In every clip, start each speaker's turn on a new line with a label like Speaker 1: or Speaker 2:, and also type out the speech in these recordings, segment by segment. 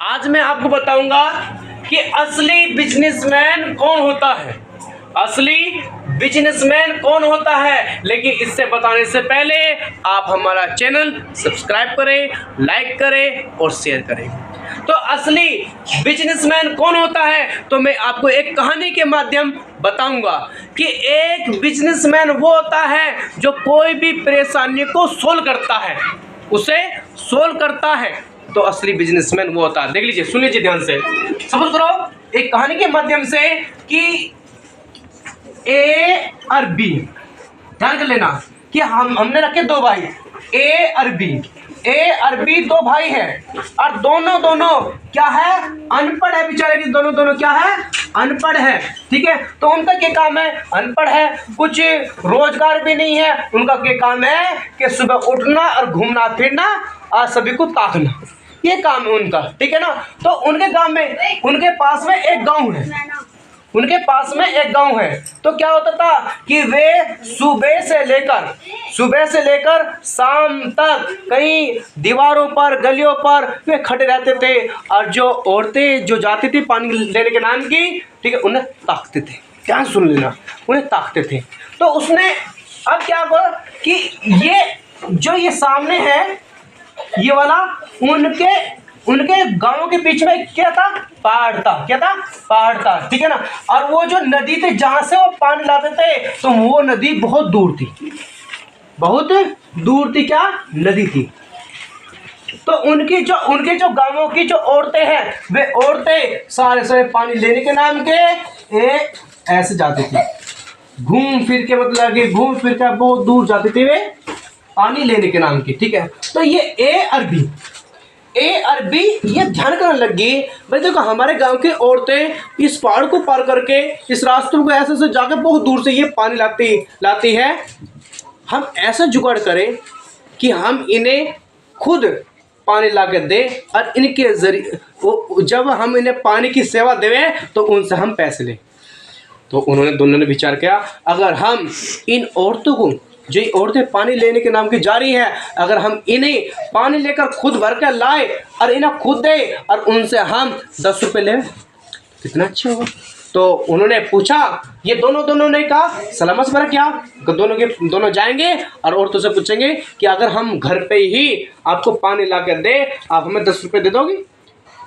Speaker 1: आज मैं आपको बताऊंगा कि असली बिजनेसमैन कौन होता है। असली बिजनेसमैन कौन होता है। लेकिन इससे बताने से पहले आप हमारा चैनल सब्सक्राइब करें, लाइक करें और शेयर करें। तो असली बिजनेसमैन कौन होता है, तो मैं आपको एक कहानी के माध्यम बताऊंगा कि एक बिजनेसमैन वो होता है जो कोई भी परेशानी को सोल्व करता है, उसे सोल्व करता है। तो असली बिजनेसमैन वो होता है। देख लीजिए, सुन लीजिए ध्यान से। सपोज करो एक कहानी के माध्यम से कि ए और बी, ध्यान कर लेना कि हमने रखे दो भाई ए और बी। ए और बी दो भाई हैं और दोनों क्या है, अनपढ़ है बेचारे की। दोनों क्या है, अनपढ़ है। ठीक है, तो उनका क्या काम है, अनपढ़ है, कुछ रोजगार भी नहीं है। उनका क्या काम है कि सुबह उठना और घूमना फिरना और सभी को ताकना, ये काम है उनका। ठीक है ना। तो उनके गांव में, उनके पास में एक गांव है, उनके पास में एक गांव है। तो क्या होता था कि वे सुबह से लेकर शाम तक कहीं दीवारों पर, गलियों पर वे खड़े रहते थे और जो औरतें जो जाती थी पानी लेने के नाम की, ठीक है, उन्हें ताकते थे। ध्यान सुन लेना, उन्हें ताकते थे। तो उसने अब क्या हुआ कि ये जो ये सामने है ये वाला, उनके गांव के बीच में क्या था, पहाड़ था। क्या था, पहाड़ था। ठीक है ना। और वो जो नदी थी जहां से वो पानी लाते थे, तो वो नदी बहुत दूर थी, बहुत दूर थी। क्या नदी थी। तो उनके जो गांवों की जो औरतें हैं, वे औरतें सारे पानी लेने के नाम के ऐसे जाती थी, घूम फिर के, मतलब कि घूम फिर के बहुत दूर जाती थी वे पानी लेने के नाम की। ठीक है। तो ये ए और बी ये ध्यान करने लग गई, भाई देखो हमारे गांव की औरतें इस पहाड़ को पार करके इस रास्ते को ऐसे जाके बहुत दूर से ये पानी लाती है। हम ऐसा जुगाड़ करें कि हम इन्हें खुद पानी ला के दें और इनके जरिए जब हम इन्हें पानी की सेवा देवें तो उनसे हम पैसे लें। तो उन्होंने दोनों ने विचार किया, अगर हम इन औरतों को, जो औरतें पानी लेने के नाम की जा रही हैं, अगर हम इन्हें पानी लेकर खुद भर कर लाए और इन्हें खुद दे और उनसे हम 10 रुपये लें, कितना अच्छा होगा। तो उन्होंने पूछा, ये दोनों ने कहा सलामत पर क्या, दोनों जाएंगे और औरतों से पूछेंगे कि अगर हम घर पे ही आपको पानी ला कर दे, आप हमें 10 रुपये दे दोगे।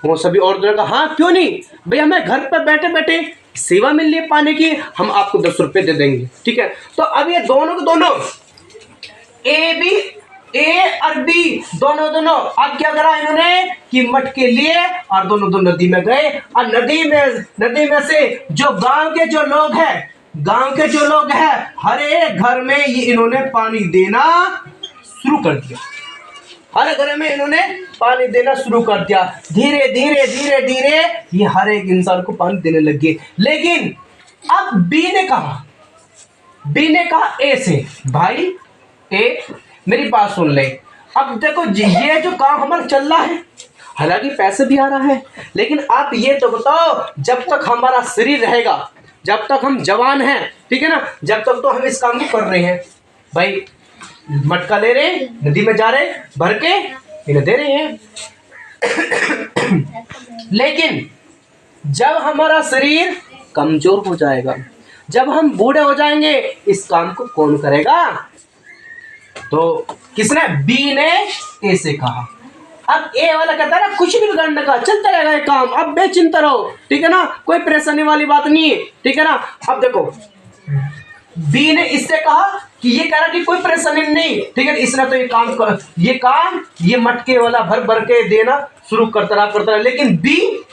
Speaker 1: वो सभी औरतों ने कहा हाँ क्यों नहीं भाई, हमें घर पर बैठे बैठे सेवा मिल रही है पानी की, हम आपको 10 रुपये दे देंगे। ठीक है। तो अब ये दोनों ए और बी दोनों अब क्या करा इन्होंने कि मटके लिए और दोनों नदी में गए और नदी में से जो गांव के जो लोग हैं हर एक घर में ये इन्होंने पानी देना शुरू कर दिया। हर घर में इन्होंने पानी देना शुरू कर दिया। धीरे धीरे ये हर एक इंसान को पानी देने लग गए। लेकिन अब बी ने कहा ए से, भाई ए मेरी बात सुन ले, अब देखो ये जो काम हमारा चल रहा है, हालांकि पैसे भी आ रहा है, लेकिन आप ये तो बताओ जब तक हमारा शरीर रहेगा, जब तक हम जवान हैं, ठीक है ना, जब तक तो हम इस काम को कर रहे हैं। भाई मटका ले रहे, नदी में जा रहे, भर के इन्हें दे रहे हैं। लेकिन जब हमारा शरीर कमजोर हो जाएगा, जब हम बूढ़े हो जाएंगे, इस काम को कौन करेगा। तो किसने, बी ने ए से कहा। अब ए वाला कहता है ना कुछ भी करने का, चलता रहेगा ये काम, अब बेचिंता रहो। ठीक है ना, कोई परेशानी वाली बात नहीं है। ठीक है ना। अब देखो बी ने इससे कहा कि ये कह रहा कि कोई परेशानी नहीं, ठीक है, इसने तो ये मटके वाला भर के देना शुरू करता रहा, लेकिन बी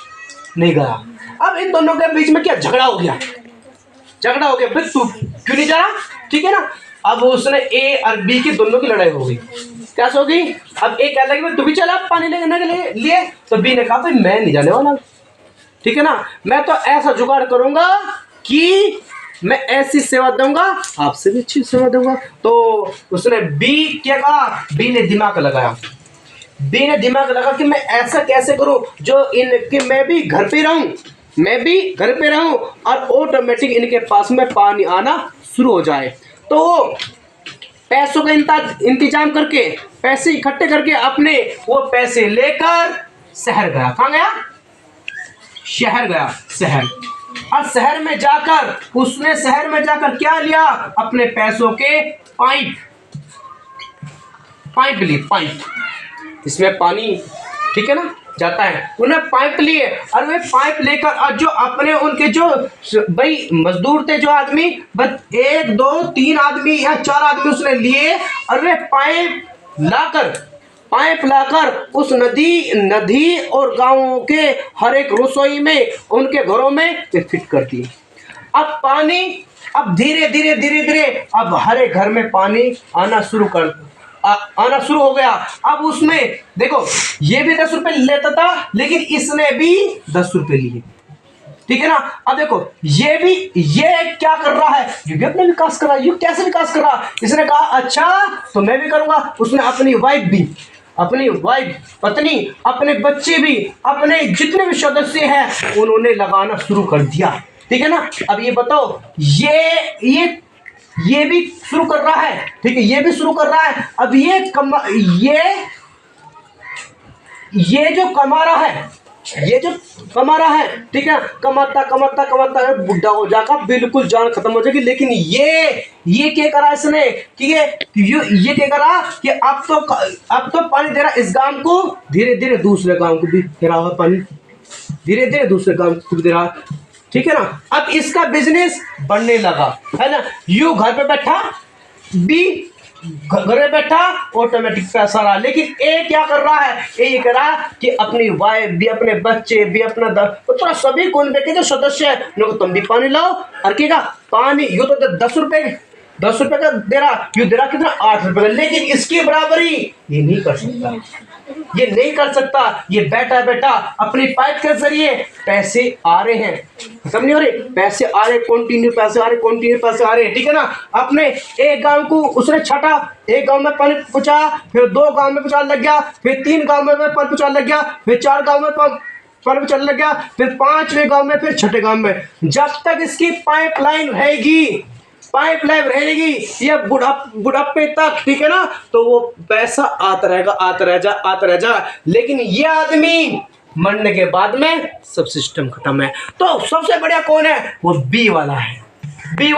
Speaker 1: नहीं गया। अब इन दोनों के बीच में क्या झगड़ा हो गया, भाई तू क्यों नहीं जा रहा। ठीक है ना। अब उसने ए और बी की दोनों की लड़ाई हो गई। कैसे हो गई, अब ए कहने लगी तू भी चला पानी लेने के लिए, तो बी ने कहा भाई मैं नहीं जाने वाला। ठीक है ना, मैं तो ऐसा जुगाड़ करूंगा कि मैं ऐसी सेवा दूंगा, आपसे भी अच्छी सेवा दूंगा। तो उसने बी क्या कहा, बी ने दिमाग लगाया कि मैं ऐसा कैसे करूं जो इनके मैं भी घर पे रहूं और ऑटोमेटिक इनके पास में पानी आना शुरू हो जाए। तो पैसों का इंतजाम करके, पैसे इकट्ठे करके अपने वो पैसे लेकर शहर गया। कहाँ गया? शहर गया, शहर। और शहर में जाकर उसने शहर में जाकर क्या लिया? अपने पैसों के पाइप लिए, पाइप, इसमें पानी, ठीक है ना, जाता है। उन्हें पाइप लिए और वे पाइप लेकर और जो अपने उनके जो भाई मजदूर थे, जो आदमी, बस 1 2 3 आदमी या 4 आदमी उसने लिए और वे पाइप लाकर उस नदी और गांवों के हर एक रसोई में, उनके घरों में फिट कर दी। अब पानी, अब धीरे धीरे अब हर एक घर में पानी आना शुरू हो गया। अब उसमें देखो, ये भी 10 रुपए लेता था, लेकिन इसने भी 10 रुपए लिए, ठीक है ना। अब देखो, ये क्या कर रहा है? ये भी अपना विकास कर रहा है। ये कैसे विकास कर रहा है? इसने कहा अच्छा तो मैं भी करूंगा। उसने अपनी वाइफ, पत्नी, अपने बच्चे भी, अपने जितने भी सदस्य हैं उन्होंने लगाना शुरू कर दिया, ठीक है ना। अब ये बताओ, ये भी शुरू कर रहा है, ठीक है, ये भी शुरू कर रहा है। अब ये जो कमा रहा है, ठीक है, कमाता बुढ़ा हो जाएगा, बिल्कुल जान खत्म हो जाएगी। लेकिन ये क्या करा इसने कि ये क्या करा कि अब तो पानी दे रहा इस गांव को, धीरे धीरे दूसरे गांव को भी दे रहा है पानी, धीरे धीरे दूसरे गांव को भी दे रहा, ठीक है ना। अब इसका बिजनेस बढ़ने लगा, है ना। यू घर पे बैठा ऑटोमेटिक पैसा रहा। लेकिन ए क्या कर रहा है? ये कह रहा कि अपनी वाइफ भी, अपने बच्चे भी, अपना तो सभी कौन के जो सदस्य है उनको तुम भी पानी लाओ। और क्या पानी यू तो 10 रुपए का दे रहा, यू दे रहा कितना? 8 रुपए का। लेकिन इसकी बराबरी ये नहीं कर सकता। ये बैठा अपनी पाइप के जरिए पैसे आ रहे हैं, खत्म नहीं हो रहे, पैसे आ रहे, कंटिन्यू पैसे आ रहे, ठीक है ना। अपने एक गांव को उसने छटा, एक गांव में पानी पहुंचा, फिर 2 गांव में पहुंचाने लग गया, फिर 3 गांव में पानी पहुंचाने लग गया, फिर 4 गांव में पानी पहुंचाने लग गया, फिर 5वें गांव में, फिर 6ठे गांव में। जब तक इसकी पाइपलाइन रहेगी ये बुढ़ापे तक, ठीक है ना, तो वो पैसा आता रहेगा। लेकिन ये आदमी मरने के बाद में सब सिस्टम खत्म है। तो सबसे बढ़िया कौन है? वो बी वाला है। बी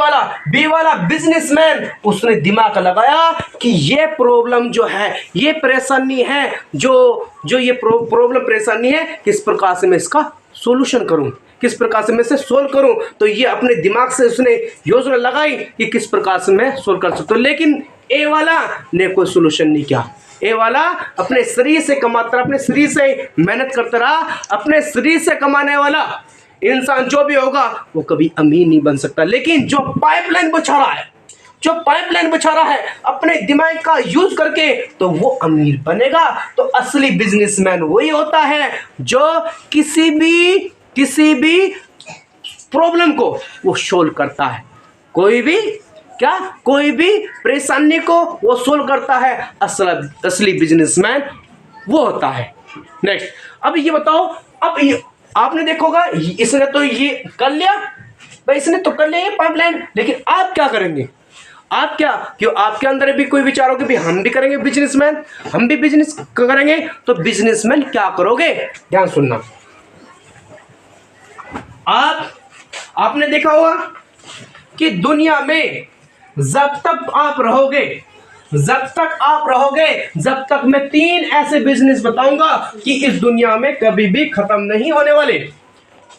Speaker 1: वाला बिजनेसमैन, उसने दिमाग लगाया कि ये प्रॉब्लम जो है, ये परेशानी है, जो ये प्रॉब्लम परेशानी है, किस प्रकार से मैं इसका सोल्यूशन करूं, किस प्रकार से मैं इसे सोल्व करूं। तो ये अपने दिमाग से उसने योजना लगाई कि किस प्रकार से मैं सोल्व कर सकता हूं। लेकिन ए वाला ने कोई सोल्यूशन नहीं किया। ए वाला अपने शरीर से कमाता रहा, अपने शरीर से मेहनत करता रहा। अपने शरीर से कमाने वाला इंसान जो भी होगा वो कभी अमीर नहीं बन सकता। लेकिन जो पाइपलाइन बिछा रहा है अपने दिमाग का यूज करके, तो वो अमीर बनेगा। तो असली बिजनेसमैन वही होता है जो किसी भी प्रॉब्लम को वो सोल्व करता है। कोई भी परेशानी को वो सोल्व करता है। असली बिजनेसमैन वो होता है। नेक्स्ट, अब ये बताओ, अब ये आपने देखोगा, इसने तो ये कर लिया भाई, इसने तो कर लिया ये पाइपलाइन। लेकिन आप क्या करेंगे? क्यों आपके अंदर भी कोई विचार हो कि भाई हम भी करेंगे बिजनेसमैन, हम भी बिजनेस करेंगे। तो बिजनेसमैन क्या करोगे? ध्यान सुनना। आपने देखा होगा कि दुनिया में जब तक आप रहोगे, जब तक मैं 3 ऐसे बिजनेस बताऊंगा कि इस दुनिया में कभी भी खत्म नहीं होने वाले।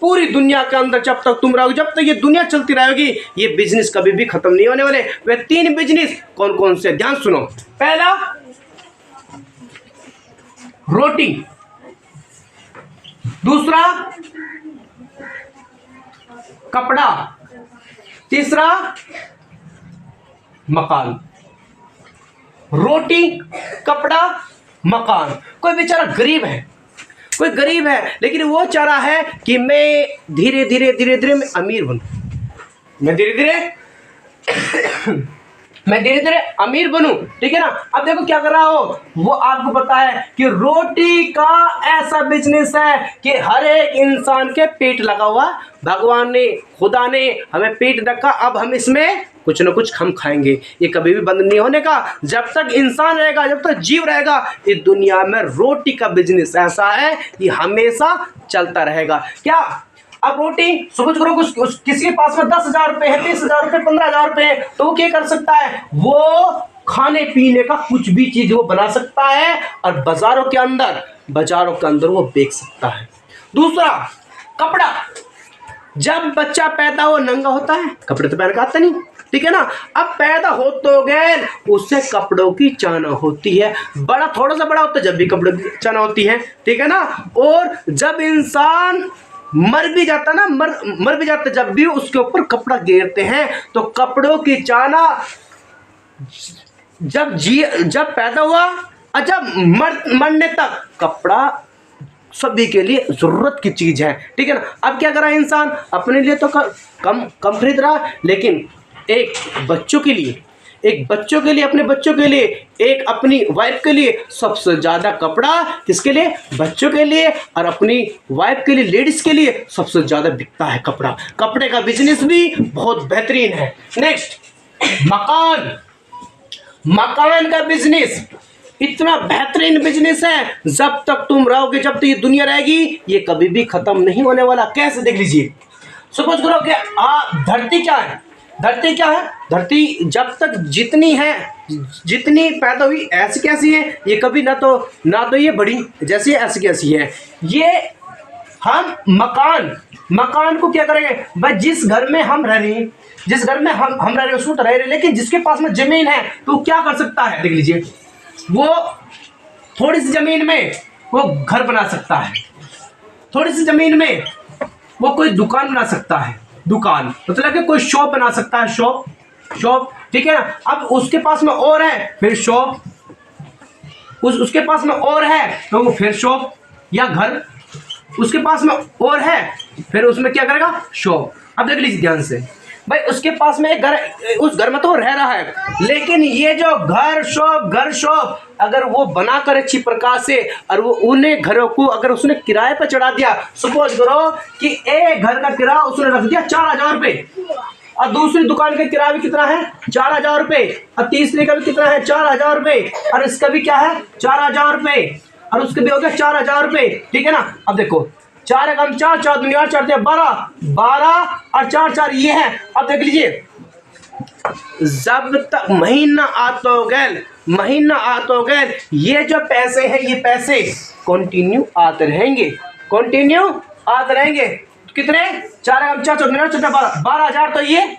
Speaker 1: पूरी दुनिया के अंदर जब तक तुम रहोगे, जब तक ये दुनिया चलती रहेगी, ये बिजनेस कभी भी खत्म नहीं होने वाले। वे 3 बिजनेस कौन कौन से? ध्यान सुनो। पहला, रोटी। दूसरा, कपड़ा। तीसरा, मकान। रोटी, कपड़ा, मकान। कोई बेचारा गरीब है, लेकिन वो चाह रहा है कि मैं धीरे धीरे मैं अमीर बनूं, मैं धीरे धीरे मैं धीरे धीरे अमीर बनूं, ठीक है ना। अब देखो क्या कर रहा हो, वो आपको पता है कि रोटी का ऐसा बिजनेस है कि हर एक इंसान के पेट लगा हुआ, भगवान ने, खुदा ने हमें पेट रखा, अब हम इसमें कुछ ना कुछ हम खाएंगे। ये कभी भी बंद नहीं होने का, जब तक इंसान रहेगा, जब तक जीव रहेगा, इस दुनिया में रोटी का बिजनेस ऐसा है कि हमेशा चलता रहेगा। क्या अब रोटी समझ करो, किसी के पास में 10,000 रुपए है, 30,000 रुपए, 15,000 रुपए है, तो वो क्या कर सकता है, वो खाने पीने का कुछ भी चीज वो बना सकता है और बाजारों के अंदर वो बेच सकता है। दूसरा, कपड़ा। जब बच्चा पैदा हो नंगा होता है, कपड़े तो पहन के आता नहीं, ठीक है ना। अब पैदा हो तो गए, उससे कपड़ों की चाहना होती है, बड़ा थोड़ा सा बड़ा होता है जब भी कपड़ों की चाहना होती है, ठीक है ना। और जब इंसान मर भी जाता ना, मर भी जाता, जब भी उसके ऊपर कपड़ा गिरते हैं तो कपड़ों की चाहना जब पैदा हुआ और जब मरने तक कपड़ा सभी के लिए जरूरत की चीज है, ठीक है ना। अब क्या कर रहा है इंसान, अपने लिए तो कम खरीद रहा, लेकिन एक बच्चों के लिए, अपने बच्चों के लिए, एक अपनी वाइफ के लिए सबसे ज़्यादा कपड़ा किसके लिए, बच्चों के लिए, और अपनी वाइफ के लिए, लेडीज़ के लिए सबसे ज़्यादा बिकता है कपड़ा। कपड़े का बिजनेस भी बहुत बेहतरीन है। नेक्स्ट, मकान का बिजनेस इतना बेहतरीन बिजनेस है, जब तक तुम रहोगे, जब तक ये दुनिया रहेगी, ये कभी भी खत्म नहीं होने वाला। कैसे, देख लीजिए। सपोज करो कि धरती क्या है, धरती जब तक जितनी पैदा हुई ऐसी कैसी है, ये कभी ना तो ये बड़ी जैसी है, ऐसी कैसी है। ये हम मकान को क्या करेंगे भाई, जिस घर में हम रह रहे हैं, उसमें तो रह रहे हैं, लेकिन जिसके पास में जमीन है तो क्या कर सकता है, देख लीजिए, वो थोड़ी सी जमीन में वो घर बना सकता है, थोड़ी सी जमीन में वो कोई दुकान बना सकता है, दुकान मतलब कि कोई शॉप बना सकता है, शॉप, ठीक है ना। अब उसके पास में और है, फिर शॉप, उसके पास में और है तो वो फिर शॉप या घर, उसके पास में और है, फिर उसमें क्या करेगा, शॉप। अब देख लीजिए ध्यान से भाई, उसके पास में एक घर, उस घर में तो वो रह रहा है, लेकिन ये जो घर शॉप अगर वो बनाकर अच्छी प्रकार से, और वो उन्हें घरों को अगर उसने किराए पर चढ़ा दिया, सपोज करो कि एक घर का किराया उसने रख दिया 4,000 रुपये, और दूसरी दुकान का किराया भी कितना है, 4,000 रुपये, और तीसरे का भी कितना है, 4,000 रुपये, और इसका भी क्या है, 4,000 रुपये, और उसके भी हो गया 4,000 रुपये, ठीक है ना। अब देखो, 4 एकम 4 दुनिया 4 12 और 4 ये है। अब देख लीजिए, जब तक महीना आतो गैल ये जो पैसे हैं, ये पैसे कंटिन्यू आते रहेंगे, कितने, 4 एकम 4 12,000 तो ये,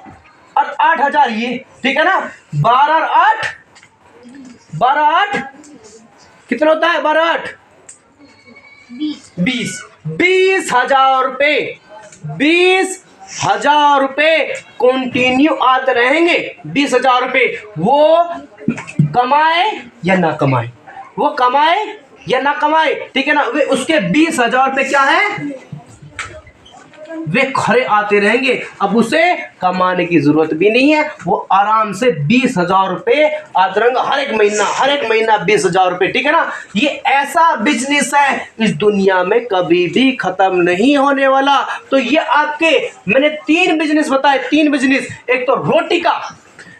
Speaker 1: और 8,000 ये, ठीक है ना। 12 और 8 कितना होता है, 12 8 20,000 रुपये, 20,000 रुपये कंटिन्यू आते रहेंगे। 20,000 रुपये वो कमाए या ना कमाए, ठीक है ना। वे उसके 20,000 रुपये क्या है, वे खरे आते रहेंगे। अब उसे कमाने की जरूरत भी नहीं है, वो आराम से 20,000 रुपये आते रहेंगे हर एक महीना 20,000 रुपये, ठीक है ना। ये ऐसा बिजनेस है इस दुनिया में कभी भी खत्म नहीं होने वाला। तो ये आपके मैंने 3 बिजनेस बताए, 3 बिजनेस। एक तो रोटी का,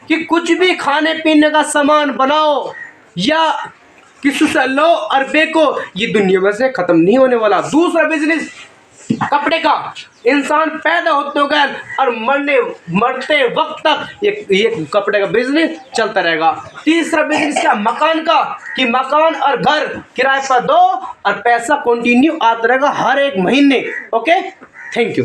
Speaker 1: कि कुछ भी खाने पीने का सामान बनाओ या किसी से लो और बेको, ये दुनिया में से खत्म नहीं होने वाला। दूसरा बिजनेस कपड़े का, इंसान पैदा होते गए और मरते वक्त तक ये कपड़े का बिजनेस चलता रहेगा। तीसरा बिजनेस क्या, मकान का, कि मकान और घर किराए पर दो और पैसा कंटिन्यू आता रहेगा हर एक महीने। Okay, thank you.